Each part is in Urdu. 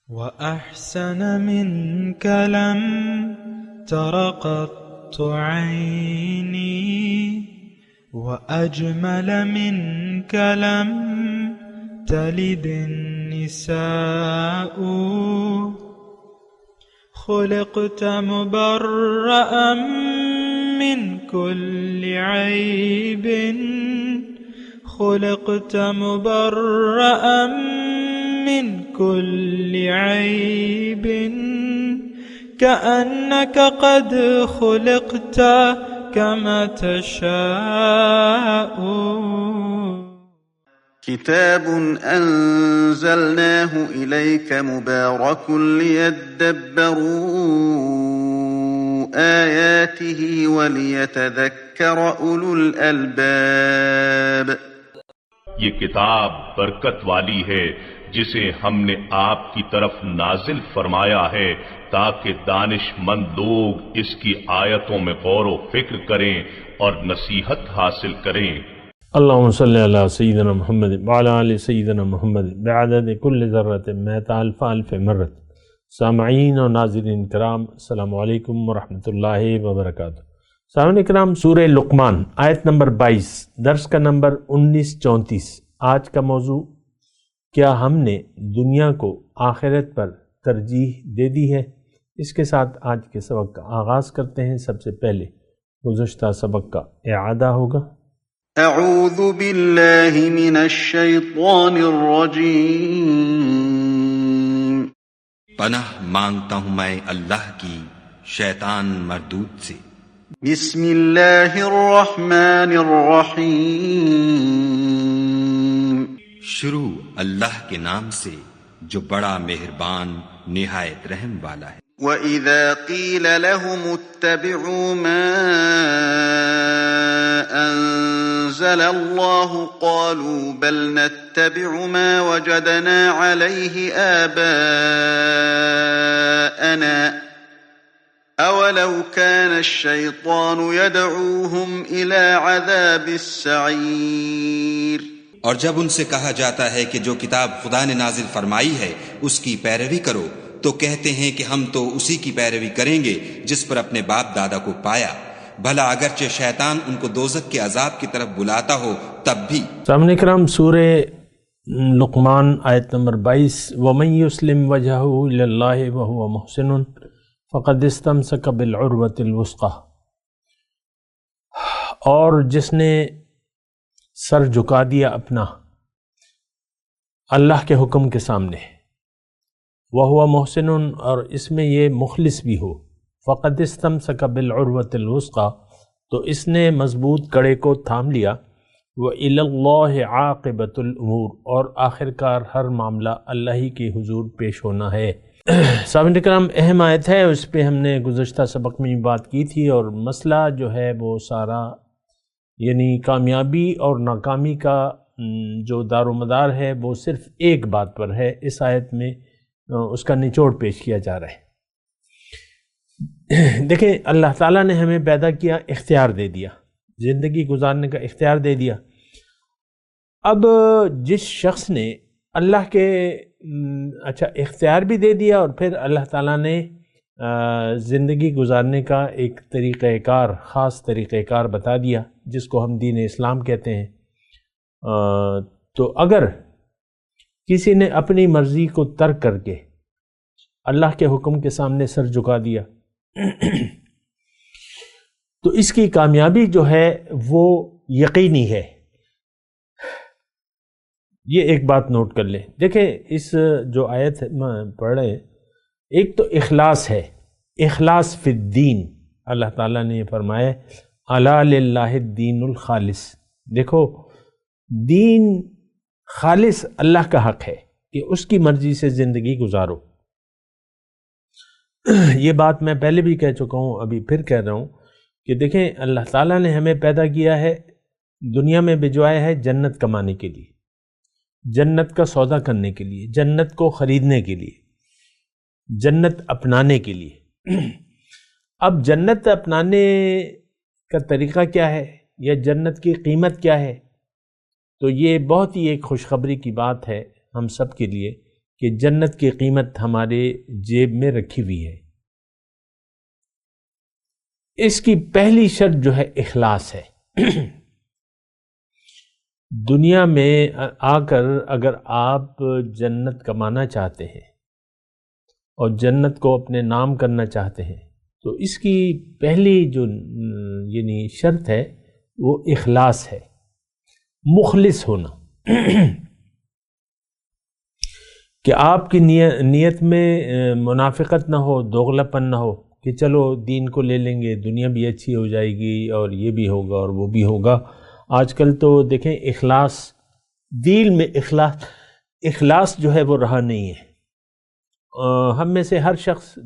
وأحسن منك لم تر قط عيني وأجمل منك لم تلد النساء خلقت مبرأ من كل عيب خلقت مبرأ من كل عيب كأنك قد خلقت كما تشاء. كتاب أنزلناه إليك مبارك ليدبروا آياته وليتذكر أولو الألباب. یہ کتاب برکت والی ہے جسے ہم نے آپ کی طرف نازل فرمایا ہے تاکہ دانش مند لوگ اس کی آیتوں میں غور و فکر کریں اور نصیحت حاصل کریں. اللہم صلی علی سیدنا محمد وعلی آل سیدنا محمد بعدد کل ذرۃ مئۃ الف الف مرۃ. سامعین و ناظرین کرام، السلام علیکم ورحمۃ اللہ وبرکاتہ. سامعین کرام، سورہ لقمان آیت نمبر 22، درس کا نمبر 1934. آج کا موضوع: کیا ہم نے دنیا کو آخرت پر ترجیح دے دی ہے؟ اس کے ساتھ آج کے سبق کا آغاز کرتے ہیں. سب سے پہلے گزشتہ سبق کا اعادہ ہوگا. اعوذ باللہ من الشیطان الرجیم. پناہ مانگتا ہوں میں اللہ کی شیطان مردود سے. بسم اللہ الرحمن الرحیم. شروع اللہ کے نام سے جو بڑا مہربان نہایت رحم والا ہے. وَإِذَا قِيلَ لَهُمُ اتَّبِعُوا مَا أَنزَلَ اللَّهُ قَالُوا بَلْ نَتَّبِعُ مَا وَجَدْنَا عَلَيْهِ آبَاءَنَا أَوَلَوْ كَانَ الشَّيْطَانُ يَدْعُوهُمْ إِلَى عَذَابِ السَّعِيرِ. اور جب ان سے کہا جاتا ہے کہ جو کتاب خدا نے نازل فرمائی ہے اس کی پیروی کرو تو کہتے ہیں کہ ہم تو اسی کی پیروی کریں گے جس پر اپنے باپ دادا کو پایا. بھلا اگرچہ شیطان ان کو دوزخ کے عذاب کی طرف بلاتا ہو تب بھی. سامعین کرام، سورہ لقمان آیت نمبر 22: وَمَن يُسْلِمْ وَجْهَهُ إِلَى اللَّهِ وَهُوَ مُحْسِنٌ فَقَدِ اسْتَمْسَكَ بِالْعُرْوَةِ الْوُثْقَىٰ. اور جس نے سر جھکا دیا اپنا اللہ کے حکم کے سامنے، وَهُوَ مُحْسِنٌ، اور اس میں یہ مخلص بھی ہو، فَقَدِ اسْتَمْسَكَ بِالْعُرْوَةِ الْوُثْقَىٰ، تو اس نے مضبوط کڑے کو تھام لیا. وَإِلَى اللَّهِ عَاقِبَةُ الْأُمُورِ، اور آخرکار ہر معاملہ اللہ ہی کے حضور پیش ہونا ہے. سامعین کرام، اہم آیت ہے، اس پہ ہم نے گزشتہ سبق میں بات کی تھی، اور مسئلہ جو ہے وہ سارا یعنی کامیابی اور ناکامی کا جو دار و مدار ہے وہ صرف ایک بات پر ہے. اس آیت میں اس کا نچوڑ پیش کیا جا رہا ہے. دیکھیں، اللہ تعالیٰ نے ہمیں پیدا کیا، اختیار دے دیا، زندگی گزارنے کا اختیار دے دیا. اب جس شخص نے اللہ کے اختیار بھی دے دیا اور پھر اللہ تعالیٰ نے زندگی گزارنے کا ایک طریقہ کار، خاص طریقہ کار بتا دیا جس کو ہم دین اسلام کہتے ہیں. تو اگر کسی نے اپنی مرضی کو ترک کر کے اللہ کے حکم کے سامنے سر جھکا دیا تو اس کی کامیابی جو ہے وہ یقینی ہے. یہ ایک بات نوٹ کر لیں. دیکھیں، اس جو آیت میں پڑھ رہے ہیں، ایک تو اخلاص ہے، اخلاص فی الدین. اللہ تعالیٰ نے یہ فرمایا الا للہ الدین الخالص. دیکھو، دین خالص اللہ کا حق ہے کہ اس کی مرضی سے زندگی گزارو. یہ بات میں پہلے بھی کہہ چکا ہوں، ابھی پھر کہہ رہا ہوں کہ دیکھیں، اللہ تعالیٰ نے ہمیں پیدا کیا ہے، دنیا میں بھجوایا ہے جنت کمانے کے لیے، جنت کا سودا کرنے کے لیے، جنت کو خریدنے کے لیے، جنت اپنانے کے لیے. اب جنت اپنانے کا طریقہ کیا ہے یا جنت کی قیمت کیا ہے؟ تو یہ بہت ہی ایک خوشخبری کی بات ہے ہم سب کے لیے کہ جنت کی قیمت ہمارے جیب میں رکھی ہوئی ہے۔ اس کی پہلی شرط جو ہے اخلاص ہے۔ دنیا میں آ کر اگر آپ جنت کمانا چاہتے ہیں اور جنت کو اپنے نام کرنا چاہتے ہیں تو اس کی پہلی جو یعنی شرط ہے وہ اخلاص ہے، مخلص ہونا، کہ آپ کی نیت میں منافقت نہ ہو، دوغلاپن نہ ہو کہ چلو دین کو لے لیں گے، دنیا بھی اچھی ہو جائے گی اور یہ بھی ہوگا اور وہ بھی ہوگا۔ آج کل تو دیکھیں اخلاص، دین میں اخلاص جو ہے وہ رہا نہیں ہے۔ ہم میں سے ہر شخص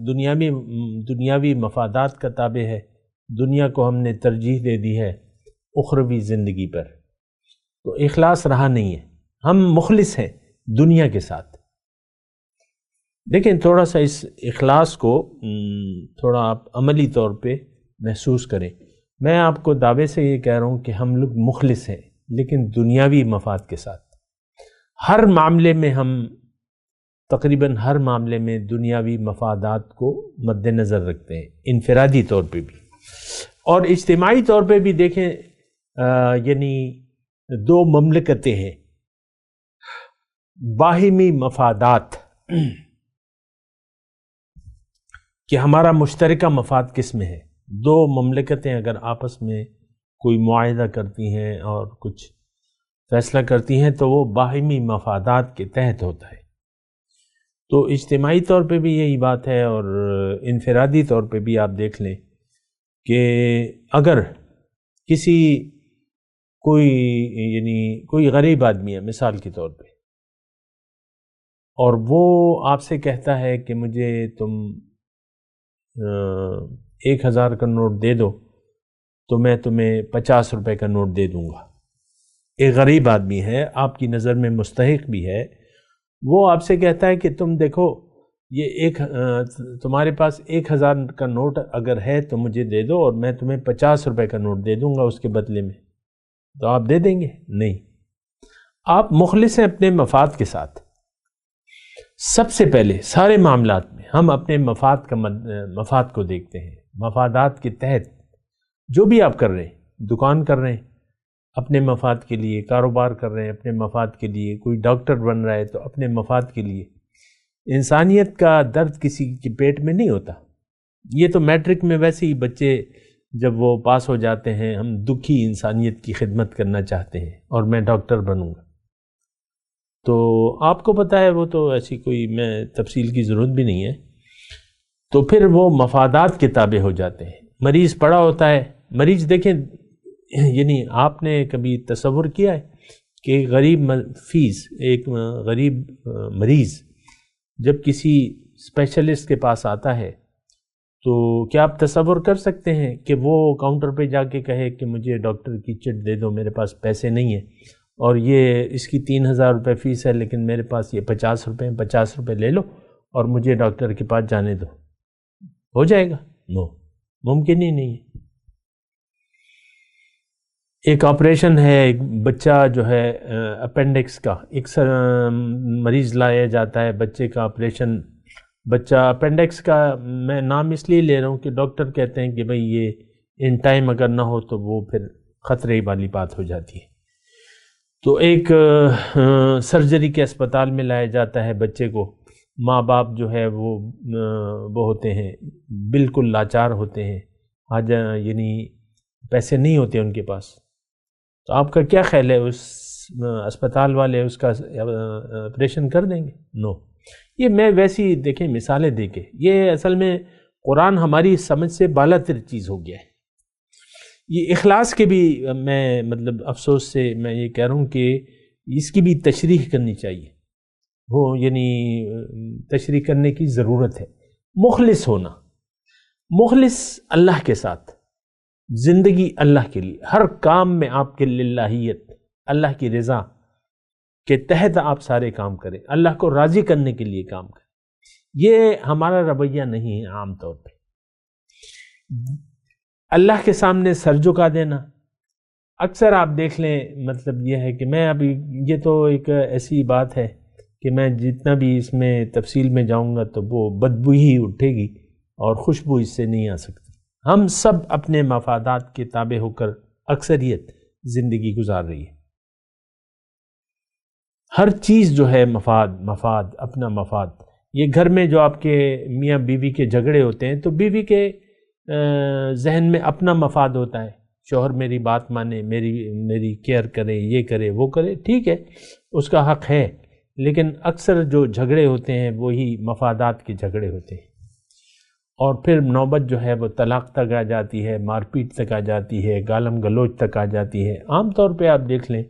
دنیاوی مفادات کا تابع ہے، دنیا کو ہم نے ترجیح دے دی ہے اخروی زندگی پر، تو اخلاص رہا نہیں ہے۔ ہم مخلص ہیں دنیا کے ساتھ۔ دیکھیں تھوڑا سا اس اخلاص کو تھوڑا آپ عملی طور پہ محسوس کریں۔ میں آپ کو دعوے سے یہ کہہ رہا ہوں کہ ہم لوگ مخلص ہیں لیکن دنیاوی مفاد کے ساتھ۔ ہر معاملے میں ہم تقریباً ہر معاملے میں دنیاوی مفادات کو مد نظر رکھتے ہیں، انفرادی طور پہ بھی اور اجتماعی طور پہ بھی۔ دیکھیں یعنی دو مملکتیں ہیں، باہمی مفادات کہ ہمارا مشترکہ مفاد کس میں ہے۔ دو مملکتیں اگر آپس میں کوئی معاہدہ کرتی ہیں اور کچھ فیصلہ کرتی ہیں تو وہ باہمی مفادات کے تحت ہوتا ہے۔ تو اجتماعی طور پہ بھی یہی بات ہے اور انفرادی طور پہ بھی آپ دیکھ لیں کہ اگر کوئی غریب آدمی ہے مثال کے طور پہ اور وہ آپ سے کہتا ہے کہ مجھے تم 1000 کا نوٹ دے دو تو میں تمہیں 50 روپے کا نوٹ دے دوں گا۔ ایک غریب آدمی ہے، آپ کی نظر میں مستحق بھی ہے، وہ آپ سے کہتا ہے کہ تم دیکھو یہ تمہارے پاس 1000 کا نوٹ اگر ہے تو مجھے دے دو اور میں تمہیں 50 روپے کا نوٹ دے دوں گا اس کے بدلے میں، تو آپ دے دیں گے؟ نہیں۔ آپ مخلص ہیں اپنے مفاد کے ساتھ۔ سب سے پہلے سارے معاملات میں ہم اپنے مفاد کو دیکھتے ہیں، مفادات کے تحت جو بھی آپ کر رہے ہیں، دکان کر رہے ہیں اپنے مفاد کے لیے، کاروبار کر رہے ہیں اپنے مفاد کے لیے، کوئی ڈاکٹر بن رہا ہے تو اپنے مفاد کے لیے۔ انسانیت کا درد کسی کے پیٹ میں نہیں ہوتا۔ یہ تو میٹرک میں ویسے ہی بچے جب وہ پاس ہو جاتے ہیں، ہم دکھی انسانیت کی خدمت کرنا چاہتے ہیں اور میں ڈاکٹر بنوں گا، تو آپ کو پتہ ہے وہ تو ایسی کوئی میں تفصیل کی ضرورت بھی نہیں ہے۔ تو پھر وہ مفادات کے تابع ہو جاتے ہیں۔ مریض پڑا ہوتا ہے، مریض دیکھیں یعنی آپ نے کبھی تصور کیا ہے کہ ایک غریب مریض جب کسی اسپیشلسٹ کے پاس آتا ہے تو کیا آپ تصور کر سکتے ہیں کہ وہ کاؤنٹر پہ جا کے کہے کہ مجھے ڈاکٹر کی چٹ دے دو، میرے پاس پیسے نہیں ہیں اور یہ اس کی 3000 روپے فیس ہے لیکن میرے پاس یہ 50 روپے ہیں، 50 روپے لے لو اور مجھے ڈاکٹر کے پاس جانے دو؟ ہو جائے گا؟ نو، ممکن ہی نہیں ہے۔ ایک آپریشن ہے، ایک بچہ جو ہے اپینڈکس کا، ایک مریض لایا جاتا ہے بچے کا آپریشن، بچہ اپینڈکس کا، میں نام اس لیے لے رہا ہوں کہ ڈاکٹر کہتے ہیں کہ بھئی یہ ان ٹائم اگر نہ ہو تو وہ پھر خطرے والی بات ہو جاتی ہے۔ تو ایک سرجری کے اسپتال میں لایا جاتا ہے بچے کو، ماں باپ جو ہے وہ ہوتے ہیں بالکل لاچار ہوتے ہیں، یعنی پیسے نہیں ہوتے ان کے پاس، تو آپ کا کیا خیال ہے اس اسپتال والے اس کا آپریشن کر دیں گے؟ نو۔ یہ میں ویسی دیکھیں مثالیں دے کے، یہ اصل میں قرآن ہماری سمجھ سے بالا تر چیز ہو گیا ہے۔ یہ اخلاص کے بھی میں مطلب افسوس سے میں یہ کہہ رہا ہوں کہ اس کی بھی تشریح کرنی چاہیے، وہ یعنی تشریح کرنے کی ضرورت ہے۔ مخلص ہونا، مخلص اللہ کے ساتھ، زندگی اللہ کے لیے، ہر کام میں آپ کے للہیت، اللہ کی رضا کے تحت آپ سارے کام کریں، اللہ کو راضی کرنے کے لیے کام کریں۔ یہ ہمارا رویہ نہیں ہے عام طور پہ۔ اللہ کے سامنے سر جھکا دینا، اکثر آپ دیکھ لیں، مطلب یہ ہے کہ میں ابھی، یہ تو ایک ایسی بات ہے کہ میں جتنا بھی اس میں تفصیل میں جاؤں گا تو وہ بدبو ہی اٹھے گی اور خوشبو اس سے نہیں آ سکتی۔ ہم سب اپنے مفادات کے تابع ہو کر اکثریت زندگی گزار رہی ہے۔ ہر چیز جو ہے مفاد اپنا مفاد۔ یہ گھر میں جو آپ کے میاں بیوی کے جھگڑے ہوتے ہیں تو بیوی کے ذہن میں اپنا مفاد ہوتا ہے، شوہر میری بات مانے، میری کیئر کرے، یہ کرے وہ کرے، ٹھیک ہے اس کا حق ہے، لیکن اکثر جو جھگڑے ہوتے ہیں وہی مفادات کے جھگڑے ہوتے ہیں، اور پھر نوبت جو ہے وہ طلاق تک آ جاتی ہے، مار پیٹ تک آ جاتی ہے، گالم گلوچ تک آ جاتی ہے۔ عام طور پہ آپ دیکھ لیں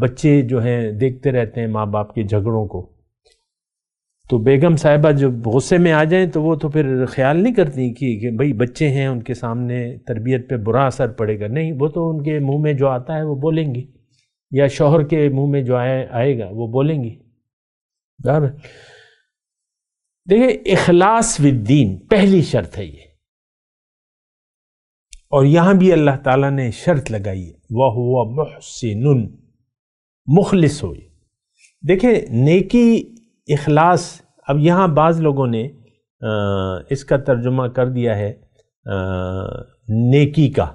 بچے جو ہیں دیکھتے رہتے ہیں ماں باپ کے جھگڑوں کو، تو بیگم صاحبہ جب غصے میں آ جائیں تو وہ تو پھر خیال نہیں کرتی کہ بھئی بچے ہیں ان کے سامنے تربیت پہ برا اثر پڑے گا، نہیں، وہ تو ان کے منہ میں جو آتا ہے وہ بولیں گی، یا شوہر کے منہ میں جو آئے گا وہ بولیں گی۔ دیکھیں اخلاص فی الدین پہلی شرط ہے یہ، اور یہاں بھی اللہ تعالیٰ نے شرط لگائی ہے وَهُوَ مُحْسِنٌ، مخلص ہوئے۔ دیکھیں نیکی، اخلاص، اب یہاں بعض لوگوں نے اس کا ترجمہ کر دیا ہے نیکی کا،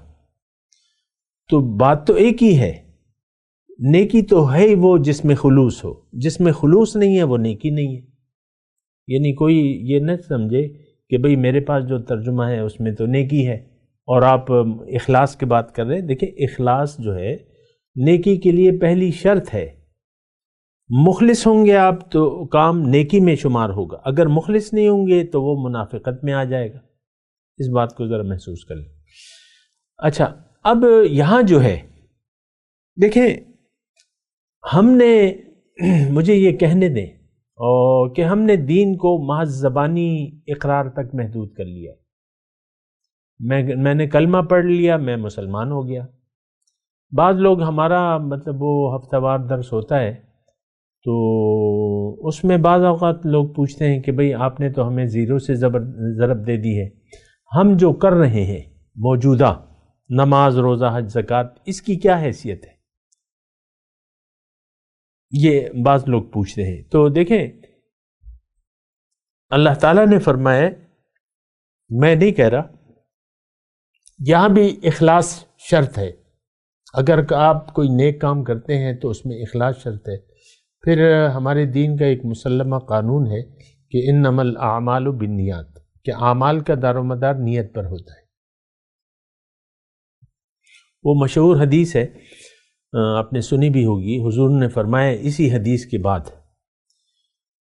تو بات تو ایک ہی ہے، نیکی تو ہے وہ جس میں خلوص ہو، جس میں خلوص نہیں ہے وہ نیکی نہیں ہے۔ یعنی کوئی یہ نہ سمجھے کہ بھئی میرے پاس جو ترجمہ ہے اس میں تو نیکی ہے اور آپ اخلاص کی بات کر رہے ہیں۔ دیکھیں اخلاص جو ہے نیکی کے لیے پہلی شرط ہے، مخلص ہوں گے آپ تو کام نیکی میں شمار ہوگا، اگر مخلص نہیں ہوں گے تو وہ منافقت میں آ جائے گا۔ اس بات کو ذرا محسوس کر لیں۔ اچھا، اب یہاں جو ہے دیکھیں ہم نے، مجھے یہ کہنے دیں اور کہ ہم نے دین کو محض زبانی اقرار تک محدود کر لیا، میں نے کلمہ پڑھ لیا، میں مسلمان ہو گیا۔ بعض لوگ ہمارا مطلب وہ ہفتہ وار درس ہوتا ہے تو اس میں بعض اوقات لوگ پوچھتے ہیں کہ بھئی آپ نے تو ہمیں زیرو سے ضرب دے دی ہے، ہم جو کر رہے ہیں موجودہ نماز، روزہ، حج، زکوٰۃ، اس کی کیا حیثیت ہے؟ یہ بعض لوگ پوچھتے ہیں۔ تو دیکھیں اللہ تعالیٰ نے فرمایا، میں نہیں کہہ رہا، یہاں بھی اخلاص شرط ہے، اگر آپ کوئی نیک کام کرتے ہیں تو اس میں اخلاص شرط ہے۔ پھر ہمارے دین کا ایک مسلمہ قانون ہے کہ انما الاعمال بالنیات، کہ اعمال کا دار و مدار نیت پر ہوتا ہے۔ وہ مشہور حدیث ہے، آپ نے سنی بھی ہوگی، حضور نے فرمایا اسی حدیث کے بعد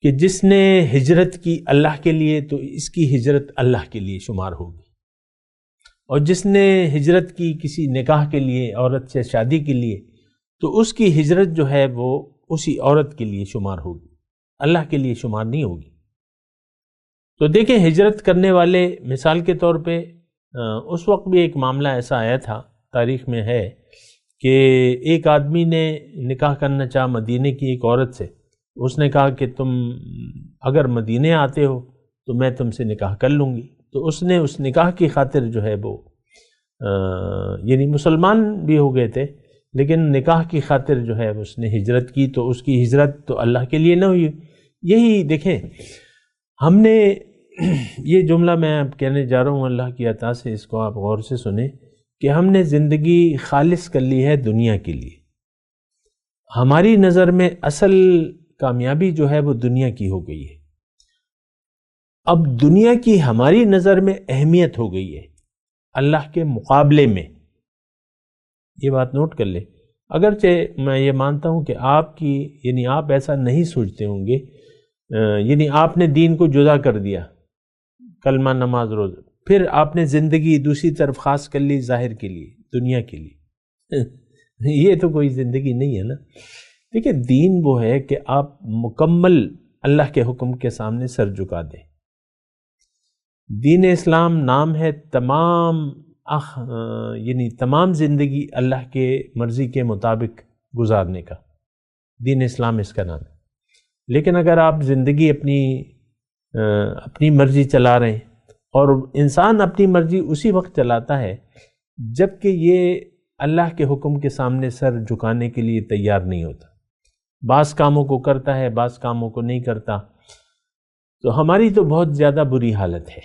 کہ جس نے ہجرت کی اللہ کے لیے تو اس کی ہجرت اللہ کے لیے شمار ہوگی، اور جس نے ہجرت کی کسی نکاح کے لیے، عورت سے شادی کے لیے، تو اس کی ہجرت جو ہے وہ اسی عورت کے لیے شمار ہوگی، اللہ کے لیے شمار نہیں ہوگی۔ تو دیکھیں ہجرت کرنے والے، مثال کے طور پہ اس وقت بھی ایک معاملہ ایسا آیا تھا، تاریخ میں ہے، کہ ایک آدمی نے نکاح کرنا چاہا مدینے کی ایک عورت سے، اس نے کہا کہ تم اگر مدینے آتے ہو تو میں تم سے نکاح کر لوں گی، تو اس نے اس نکاح کی خاطر جو ہے وہ یعنی مسلمان بھی ہو گئے تھے، لیکن نکاح کی خاطر جو ہے اس نے ہجرت کی، تو اس کی ہجرت تو اللہ کے لیے نہ ہوئی۔ یہی دیکھیں ہم نے یہ جملہ میں اب کہنے جا رہا ہوں اللہ کی عطا سے، اس کو آپ غور سے سنیں، کہ ہم نے زندگی خالص کر لی ہے دنیا کے لیے۔ ہماری نظر میں اصل کامیابی جو ہے وہ دنیا کی ہو گئی ہے۔ اب دنیا کی ہماری نظر میں اہمیت ہو گئی ہے اللہ کے مقابلے میں، یہ بات نوٹ کر لیں۔ اگرچہ میں یہ مانتا ہوں کہ آپ کی، یعنی آپ ایسا نہیں سوچتے ہوں گے، یعنی آپ نے دین کو جدا کر دیا، کلمہ، نماز، روزہ، پھر آپ نے زندگی دوسری طرف خاص کر لی ظاہر کے لیے، دنیا کے لیے، یہ تو کوئی زندگی نہیں ہے نا۔ دیکھیں دین وہ ہے کہ آپ مکمل اللہ کے حکم کے سامنے سر جھکا دیں۔ دین اسلام نام ہے یعنی تمام زندگی اللہ کے مرضی کے مطابق گزارنے کا، دین اسلام اس کا نام ہے۔ لیکن اگر آپ زندگی اپنی مرضی چلا رہے ہیں، اور انسان اپنی مرضی اسی وقت چلاتا ہے جب کہ یہ اللہ کے حکم کے سامنے سر جھکانے کے لیے تیار نہیں ہوتا، بعض کاموں کو کرتا ہے، بعض کاموں کو نہیں کرتا. تو ہماری تو بہت زیادہ بری حالت ہے.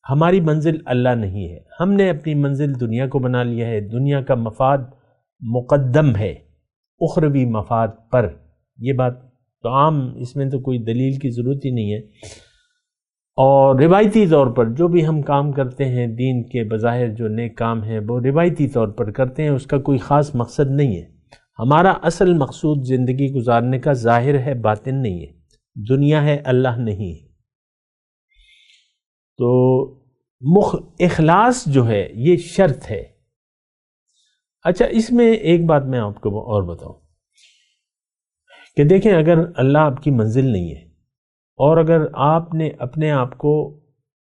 ہماری منزل اللہ نہیں ہے، ہم نے اپنی منزل دنیا کو بنا لیا ہے. دنیا کا مفاد مقدم ہے اخروی مفاد پر. یہ بات تو عام، اس میں تو کوئی دلیل کی ضرورت ہی نہیں ہے. اور روایتی طور پر جو بھی ہم کام کرتے ہیں دین کے بظاہر جو نیک کام ہیں وہ روایتی طور پر کرتے ہیں، اس کا کوئی خاص مقصد نہیں ہے. ہمارا اصل مقصود زندگی گزارنے کا ظاہر ہے، باطن نہیں ہے. دنیا ہے، اللہ نہیں ہے. تو اخلاص جو ہے یہ شرط ہے. اچھا، اس میں ایک بات میں آپ کو اور بتاؤں کہ دیکھیں، اگر اللہ آپ کی منزل نہیں ہے اور اگر آپ نے اپنے آپ کو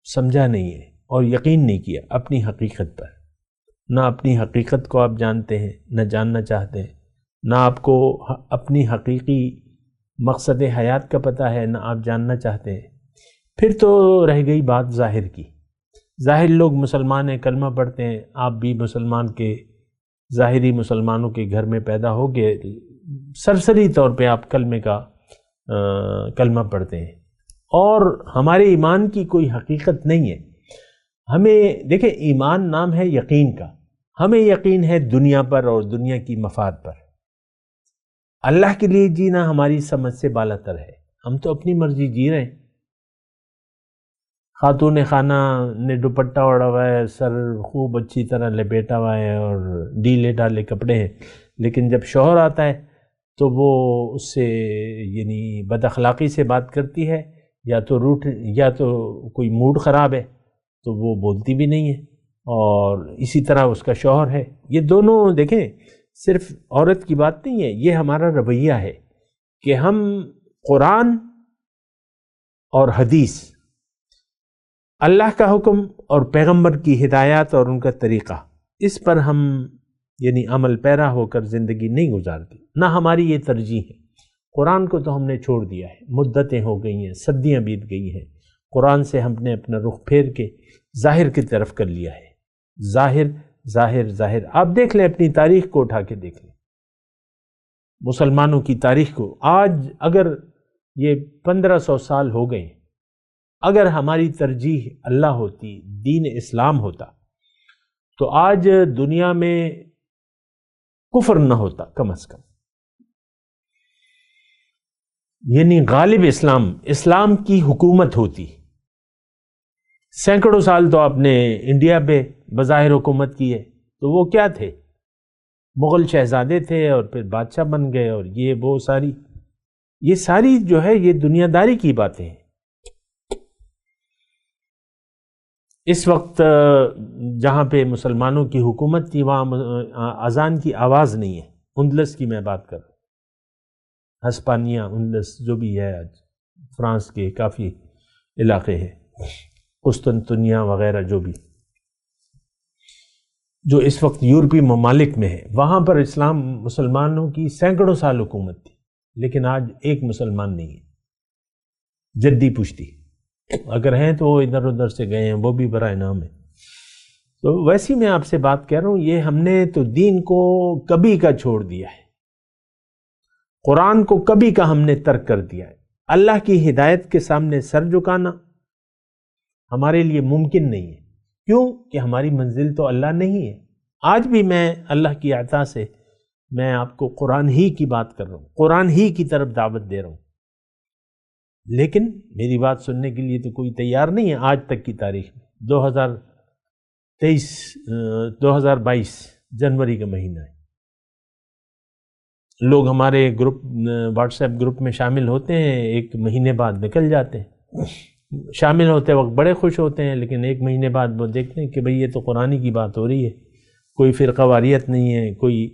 سمجھا نہیں ہے اور یقین نہیں کیا اپنی حقیقت پر، نہ اپنی حقیقت کو آپ جانتے ہیں نہ جاننا چاہتے ہیں، نہ آپ کو اپنی حقیقی مقصد حیات کا پتہ ہے نہ آپ جاننا چاہتے ہیں، پھر تو رہ گئی بات ظاہر کی. ظاہر لوگ مسلمان ہیں، کلمہ پڑھتے ہیں، آپ بھی مسلمان کے ظاہری مسلمانوں کے گھر میں پیدا ہو گئے، سرسری طور پہ آپ کلمہ پڑھتے ہیں، اور ہمارے ایمان کی کوئی حقیقت نہیں ہے. ہمیں دیکھیں، ایمان نام ہے یقین کا. ہمیں یقین ہے دنیا پر اور دنیا کی مفاد پر. اللہ کے لیے جینا ہماری سمجھ سے بالا تر ہے. ہم تو اپنی مرضی جی رہے ہیں. خاتون خانہ نے دوپٹہ اوڑھا ہوا ہے، سر خوب اچھی طرح لپیٹا ہوا ہے اور ڈھیلے ڈھالے کپڑے ہیں، لیکن جب شوہر آتا ہے تو وہ اس سے یعنی بد اخلاقی سے بات کرتی ہے، یا تو کوئی موڈ خراب ہے تو وہ بولتی بھی نہیں ہے، اور اسی طرح اس کا شوہر ہے. یہ دونوں دیکھیں، صرف عورت کی بات نہیں ہے، یہ ہمارا رویہ ہے کہ ہم قرآن اور حدیث، اللہ کا حکم اور پیغمبر کی ہدایات اور ان کا طریقہ، اس پر ہم یعنی عمل پیرا ہو کر زندگی نہیں گزارتے. نہ ہماری یہ ترجیح ہے. قرآن کو تو ہم نے چھوڑ دیا ہے، مدتیں ہو گئی ہیں، صدیاں بیت گئی ہیں. قرآن سے ہم نے اپنا رخ پھیر کے ظاہر کی طرف کر لیا ہے. ظاہر ظاہر ظاہر. آپ دیکھ لیں، اپنی تاریخ کو اٹھا کے دیکھ لیں، مسلمانوں کی تاریخ کو. آج اگر یہ 1500 سال ہو گئے، اگر ہماری ترجیح اللہ ہوتی، دین اسلام ہوتا، تو آج دنیا میں کفر نہ ہوتا کم از کم. یعنی غالب اسلام کی حکومت ہوتی. سینکڑوں سال تو آپ نے انڈیا پہ بظاہر حکومت کی ہے، تو وہ کیا تھے؟ مغل شہزادے تھے اور پھر بادشاہ بن گئے، اور یہ ساری جو ہے یہ دنیا داری کی باتیں ہیں. اس وقت جہاں پہ مسلمانوں کی حکومت تھی وہاں اذان کی آواز نہیں ہے. اندلس کی میں بات کر رہا ہوں، ہسپانیہ، اندلس جو بھی ہے، آج فرانس کے کافی علاقے ہیں، قسطنطنیہ وغیرہ جو اس وقت یورپی ممالک میں ہے، وہاں پر مسلمانوں کی سینکڑوں سال حکومت تھی، لیکن آج ایک مسلمان نہیں ہے. جدی پشتی اگر ہیں تو وہ ادھر ادھر سے گئے ہیں، وہ بھی برائے نام ہے. تو ویسی میں آپ سے بات کہہ رہا ہوں، یہ ہم نے تو دین کو کبھی کا چھوڑ دیا ہے، قرآن کو کبھی کا ہم نے ترک کر دیا ہے. اللہ کی ہدایت کے سامنے سر جھکانا ہمارے لیے ممکن نہیں ہے. کیوں کہ ہماری منزل تو اللہ نہیں ہے. آج بھی میں اللہ کی عطا سے میں آپ کو قرآن ہی کی بات کر رہا ہوں، قرآن ہی کی طرف دعوت دے رہا ہوں، لیکن میری بات سننے کے لیے تو کوئی تیار نہیں ہے. آج تک کی تاریخ میں 2022 جنوری کا مہینہ ہے، لوگ ہمارے واٹس ایپ گروپ میں شامل ہوتے ہیں، ایک مہینے بعد نکل جاتے ہیں. شامل ہوتے وقت بڑے خوش ہوتے ہیں، لیکن ایک مہینے بعد وہ دیکھتے ہیں کہ بھئی یہ تو قرآن کی بات ہو رہی ہے، کوئی فرقہ واریت نہیں ہے، کوئی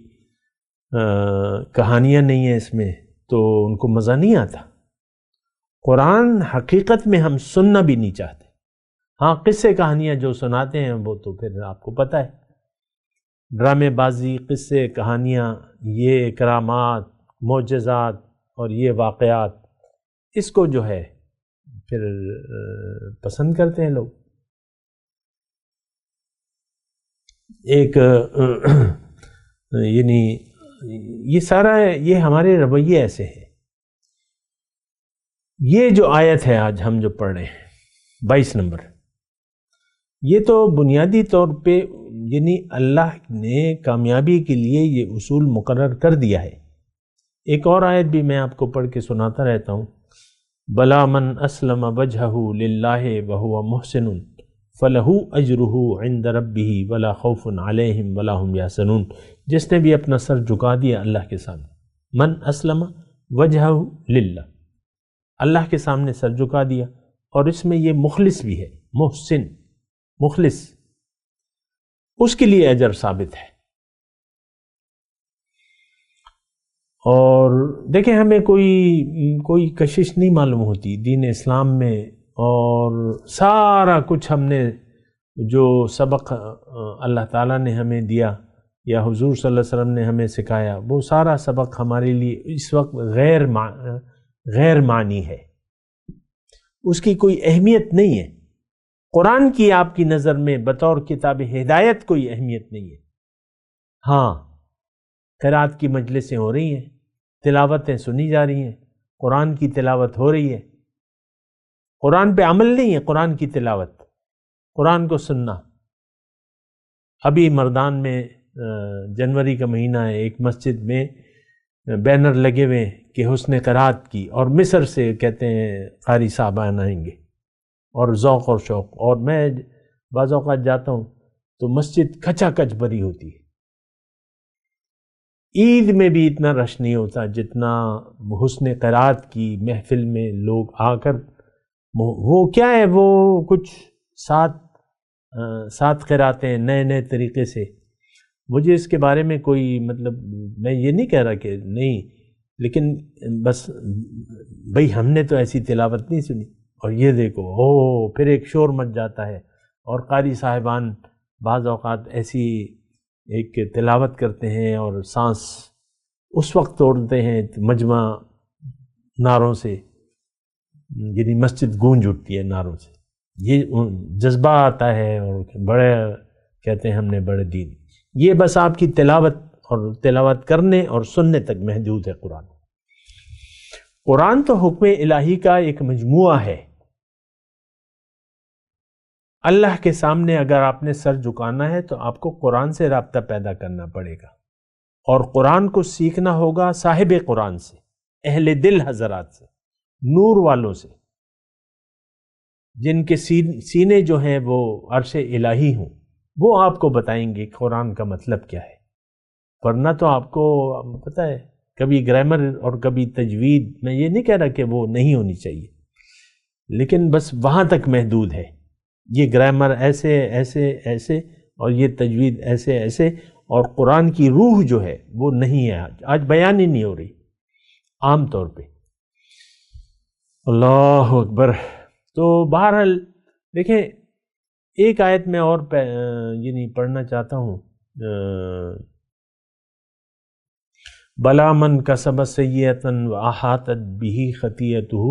کہانیاں نہیں ہیں اس میں، تو ان کو مزہ نہیں آتا. قرآن حقیقت میں ہم سننا بھی نہیں چاہتے. ہاں، قصے کہانیاں جو سناتے ہیں وہ تو پھر آپ کو پتہ ہے، ڈرامے بازی، قصے کہانیاں، یہ کرامات، معجزات اور یہ واقعات، اس کو جو ہے پھر پسند کرتے ہیں لوگ. ایک یعنی یہ سارا یہ ہمارے رویے ایسے ہیں. یہ جو آیت ہے آج ہم جو پڑھ رہے ہیں 22 نمبر، یہ تو بنیادی طور پہ یعنی اللہ نے کامیابی کے لیے یہ اصول مقرر کر دیا ہے. ایک اور آیت بھی میں آپ کو پڑھ کے سناتا رہتا ہوں. بلا من اسلم وجہہ للہ وہو محسن فلہ اجرہ عند ربہ ولا خوف علیہم ولا ہم یحزنون. جس نے بھی اپنا سر جھکا دیا اللہ کے سامنے، من اسلم وجہہ للہ، اللہ کے سامنے سر جھکا دیا، اور اس میں یہ مخلص بھی ہے، محسن مخلص، اس کے لیے اجر ثابت ہے. اور دیکھیں ہمیں کوئی کشش نہیں معلوم ہوتی دین اسلام میں، اور سارا کچھ ہم نے جو سبق اللہ تعالیٰ نے ہمیں دیا یا حضور صلی اللہ علیہ وسلم نے ہمیں سکھایا، وہ سارا سبق ہمارے لیے اس وقت غیر معنی ہے، اس کی کوئی اہمیت نہیں ہے. قرآن کی آپ کی نظر میں بطور کتاب ہدایت کوئی اہمیت نہیں ہے. ہاں، قرات کی مجلسیں ہو رہی ہیں، تلاوتیں سنی جا رہی ہیں، قرآن کی تلاوت ہو رہی ہے. قرآن پہ عمل نہیں ہے، قرآن کی تلاوت، قرآن کو سننا. ابھی مردان میں جنوری کا مہینہ ہے، ایک مسجد میں بینر لگے ہوئے کہ حسن قرات کی، اور مصر سے کہتے ہیں قاری صاحبان آئیں گے، اور ذوق اور شوق. اور میں بعض اوقات جاتا ہوں تو مسجد کھچا کچ بھری ہوتی ہے. عید میں بھی اتنا رش نہیں ہوتا جتنا حسن قرات کی محفل میں لوگ آ کر، وہ کیا ہے، وہ کچھ سات قراتیں نئے نئے طریقے سے. مجھے اس کے بارے میں کوئی مطلب، میں یہ نہیں کہہ رہا کہ نہیں، لیکن بس بھئی ہم نے تو ایسی تلاوت نہیں سنی. اور یہ دیکھو پھر ایک شور مچ جاتا ہے، اور قاری صاحبان بعض اوقات ایسی ایک تلاوت کرتے ہیں اور سانس اس وقت توڑتے ہیں مجمع نعروں سے، یعنی مسجد گونج اٹھتی ہے نعروں سے. یہ جذبہ آتا ہے، اور بڑے کہتے ہیں ہم نے بڑے دین. یہ بس آپ کی تلاوت اور تلاوت کرنے اور سننے تک محدود ہے. قرآن تو حکم الہی کا ایک مجموعہ ہے. اللہ کے سامنے اگر آپ نے سر جھکانا ہے تو آپ کو قرآن سے رابطہ پیدا کرنا پڑے گا، اور قرآن کو سیکھنا ہوگا صاحب قرآن سے، اہل دل حضرات سے، نور والوں سے، جن کے سینے جو ہیں وہ عرش الہی ہوں. وہ آپ کو بتائیں گے قرآن کا مطلب کیا ہے. ورنہ تو آپ کو پتہ ہے کبھی گرامر اور کبھی تجوید، میں یہ نہیں کہہ رہا کہ وہ نہیں ہونی چاہیے، لیکن بس وہاں تک محدود ہے. یہ گرامر ایسے ایسے ایسے، اور یہ تجوید ایسے ایسے، اور قرآن کی روح جو ہے وہ نہیں ہے. آج بیان ہی نہیں ہو رہی عام طور پہ. اللہ اکبر. تو بہرحال دیکھیں ایک آیت میں اور یعنی پڑھنا چاہتا ہوں. بلا من کسب سیئۃ واحاطت بہ خطیئتہ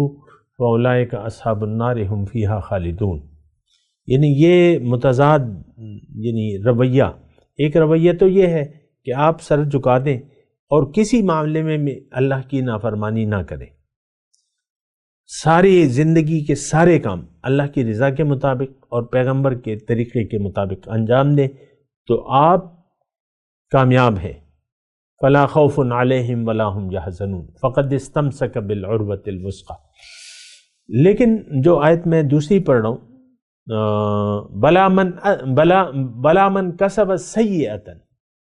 فاولئک اصحاب النار هم فیہا خالدون. یعنی یہ متضاد یعنی رویہ. ایک رویہ تو یہ ہے کہ آپ سر جھکا دیں اور کسی معاملے میں اللہ کی نافرمانی نہ کریں، ساری زندگی کے سارے کام اللہ کی رضا کے مطابق اور پیغمبر کے طریقے کے مطابق انجام دیں تو آپ کامیاب ہیں. فلا خوف علیہم ولا هم یحزنون فقد استمسک بالعروۃ الوثقی. لیکن جو آیت میں دوسری پڑھ رہا ہوں، بلا من کسب سیئۃ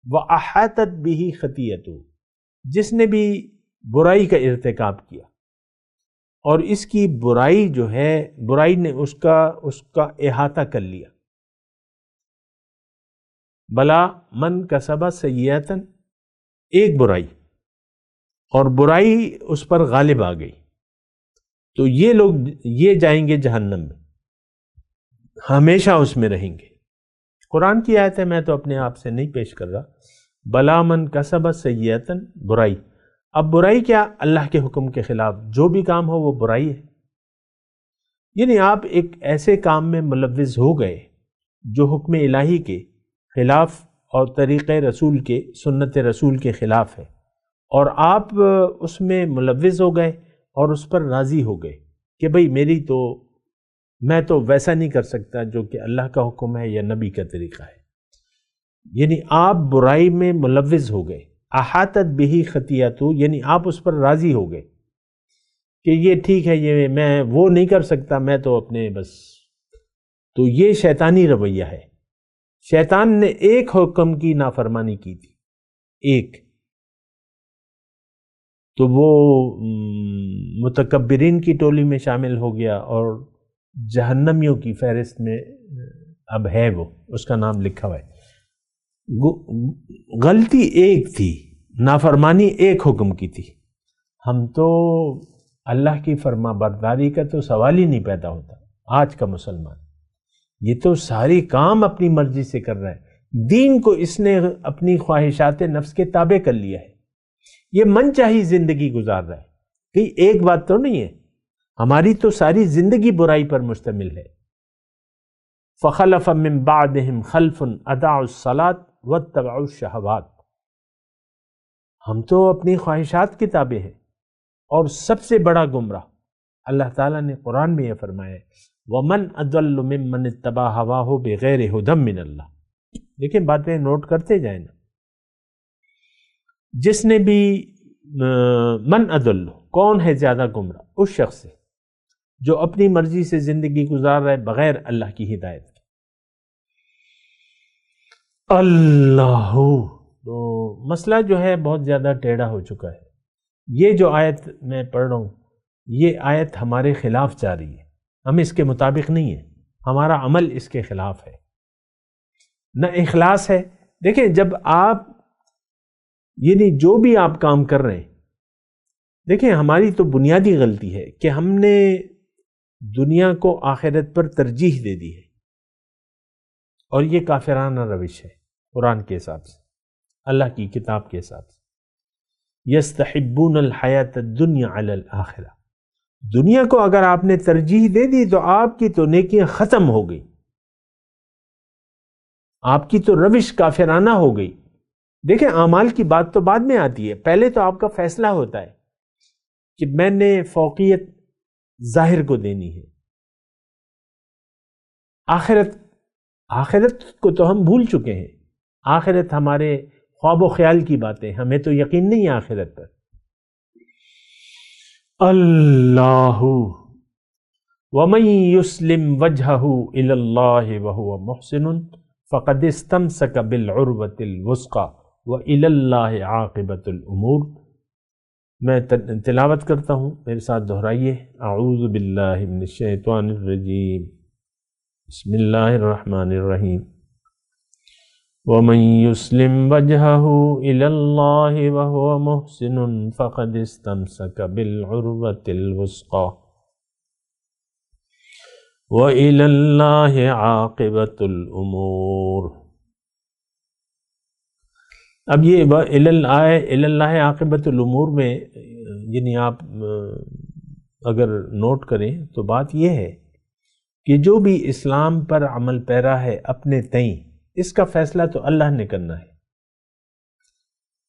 واحاطت بہ خطیئتہ، جس نے بھی برائی کا ارتکاب کیا اور اس کی برائی جو ہے، برائی نے اس کا احاطہ کر لیا. بلا من کسب سیئۃ، ایک برائی، اور برائی اس پر غالب آ گئی، تو یہ لوگ یہ جائیں گے جہنم میں، ہمیشہ اس میں رہیں گے. قرآن کی آیت ہے، میں تو اپنے آپ سے نہیں پیش کر رہا. بلا من کسب سیئۃ، برائی. اب برائی کیا؟ اللہ کے حکم کے خلاف جو بھی کام ہو وہ برائی ہے. یعنی آپ ایک ایسے کام میں ملوث ہو گئے جو حکم الہی کے خلاف اور طریقے رسول کے، سنت رسول کے خلاف ہے، اور آپ اس میں ملوث ہو گئے اور اس پر راضی ہو گئے کہ بھئی میں تو ویسا نہیں کر سکتا جو کہ اللہ کا حکم ہے یا نبی کا طریقہ ہے، یعنی آپ برائی میں ملوث ہو گئے، احاطت بہی خطیئتہ، یعنی آپ اس پر راضی ہو گئے کہ یہ ٹھیک ہے، یہ میں وہ نہیں کر سکتا، میں تو اپنے بس، تو یہ شیطانی رویہ ہے۔ شیطان نے ایک حکم کی نافرمانی کی تھی، ایک، تو وہ متکبرین کی ٹولی میں شامل ہو گیا اور جہنمیوں کی فہرست میں اب ہے، وہ اس کا نام لکھا ہوا ہے۔ غلطی ایک تھی، نافرمانی ایک حکم کی تھی۔ ہم تو اللہ کی فرما برداری کا تو سوال ہی نہیں پیدا ہوتا۔ آج کا مسلمان یہ تو ساری کام اپنی مرضی سے کر رہا ہے، دین کو اس نے اپنی خواہشات نفس کے تابع کر لیا ہے، یہ من چاہی زندگی گزار رہا ہے۔ کہیں ایک بات تو نہیں ہے، ہماری تو ساری زندگی برائی پر مشتمل ہے۔ فخلف من بعدهم خلف اضاعوا الصلاۃ واتبعوا الشہوات، ہم تو اپنی خواہشات کے تابع ہیں، اور سب سے بڑا گمراہ اللہ تعالیٰ نے قرآن میں یہ فرمایا ہے وَمَنْ أَضَلُّ مِمَّنِ اتَّبَعَ هَوَاهُ بِغَيْرِ هُدًى مِّنَ اللَّهِ۔ لیکن باتیں نوٹ کرتے جائیں نا، جس نے بھی من اضل، کون ہے زیادہ گمراہ؟ اس شخص سے جو اپنی مرضی سے زندگی گزار رہا ہے بغیر اللہ کی ہدایت کے۔ اللہ، تو مسئلہ جو ہے بہت زیادہ ٹیڑھا ہو چکا ہے۔ یہ جو آیت میں پڑھ رہا ہوں، یہ آیت ہمارے خلاف جا رہی ہے، ہم اس کے مطابق نہیں ہیں، ہمارا عمل اس کے خلاف ہے، نہ اخلاص ہے۔ دیکھیں، جب آپ یعنی جو بھی آپ کام کر رہے ہیں، دیکھیں ہماری تو بنیادی غلطی ہے کہ ہم نے دنیا کو آخرت پر ترجیح دے دی ہے، اور یہ کافرانہ روش ہے قرآن کے حساب سے، اللہ کی کتاب کے حساب سے۔ یستحبون الحیات الدنیا علی الآخرہ، دنیا کو اگر آپ نے ترجیح دے دی تو آپ کی تو نیکیاں ختم ہو گئی، آپ کی تو روش کافرانہ ہو گئی۔ دیکھیں، اعمال کی بات تو بعد میں آتی ہے، پہلے تو آپ کا فیصلہ ہوتا ہے کہ میں نے فوقیت ظاہر کو دینی ہے۔ آخرت کو تو ہم بھول چکے ہیں، آخرت ہمارے خواب و خیال کی باتیں، ہمیں تو یقین نہیں ہے آخرت پر۔ اللہ وَمَن يُسْلِمْ وَجْهَهُ إِلَى اللَّهِ وَهُوَ مُحْسِنٌ فَقَدِ اسْتَمْسَكَ بِالْعُرْوَةِ الْوُثْقَى وَإِلَى اللَّهِ عَاقِبَةُ الْأُمُورِ۔ میں تلاوت کرتا ہوں، میرے ساتھ دہرائیے۔ اعوذ باللہ من الشیطان الرجیم، بسم اللہ الرحمن الرحیم۔ وَمَن يُسْلِمْ وَجْهَهُ إِلَى اللَّهِ وَهُوَ مُحْسِنٌ فَقَدِ اسْتَمْسَكَ بِالْعُرْوَةِ الْوُثْقَى وَإِلَى اللَّهِ عَاقِبَةُ الْأُمُورِ۔ اب یہ إِلَى اللَّهِ عَاقِبَةُ الْأُمُورِ میں یعنی آپ اگر نوٹ کریں تو بات یہ ہے کہ جو بھی اسلام پر عمل پیرا ہے اپنے تئیں، اس کا فیصلہ تو اللہ نے کرنا ہے،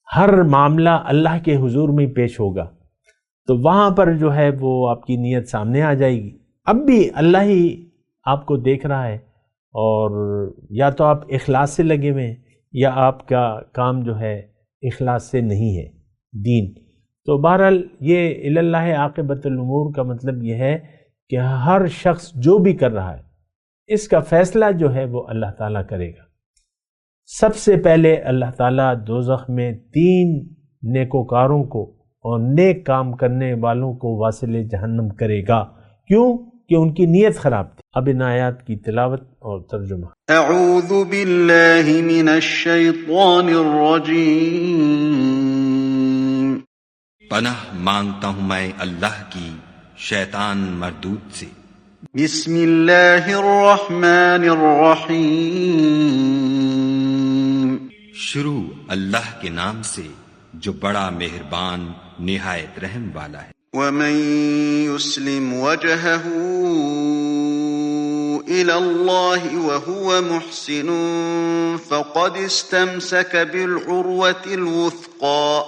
ہر معاملہ اللہ کے حضور میں پیش ہوگا، تو وہاں پر جو ہے وہ آپ کی نیت سامنے آ جائے گی۔ اب بھی اللہ ہی آپ کو دیکھ رہا ہے، اور یا تو آپ اخلاص سے لگے ہوئے ہیں یا آپ کا کام جو ہے اخلاص سے نہیں ہے دین۔ تو بہرحال یہ الی اللہ عاقبۃ الامور کا مطلب یہ ہے کہ ہر شخص جو بھی کر رہا ہے اس کا فیصلہ جو ہے وہ اللہ تعالیٰ کرے گا۔ سب سے پہلے اللہ تعالیٰ دوزخ میں 3 نیکوکاروں کو اور نیک کام کرنے والوں کو واصل جہنم کرے گا۔ کیوں؟ کہ ان کی نیت خراب تھی۔ اب ان آیات کی تلاوت اور ترجمہ۔ اعوذ باللہ من الشیطان الرجیم، پناہ مانگتا ہوں میں اللہ کی شیطان مردود سے۔ بسم اللہ الرحمن الرحیم، شروع اللہ کے نام سے جو بڑا مہربان نہایت رحم والا ہے۔ وَمَن يُسْلِمْ وَجْهَهُ إلى الله وهو محسن فقد استمسك بالعروة الوثقى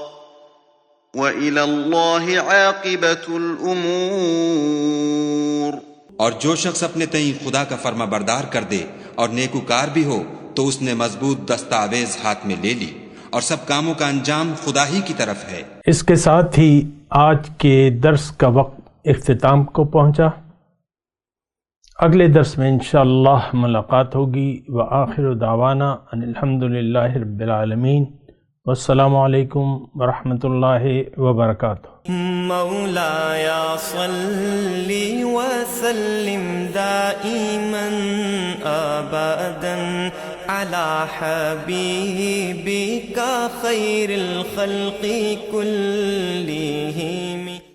وإلى الله عاقبة الأمور۔ اور جو شخص اپنے تئیں خدا کا فرما بردار کر دے اور نیکوکار بھی ہو تو اس نے مضبوط دستاویز ہاتھ میں لے لی، اور سب کاموں کا انجام خدا ہی کی طرف ہے۔ اس کے ساتھ ہی آج کے درس کا وقت اختتام کو پہنچا۔ اگلے درس میں انشاءاللہ ملاقات ہوگی۔ وآخر دعوانا ان الحمدللہ رب العالمین، والسلام علیکم ورحمۃ اللہ وبرکاتہ۔ مولاي صل وسلم دائما ابدا على حبيبك خير الخلق كلهم۔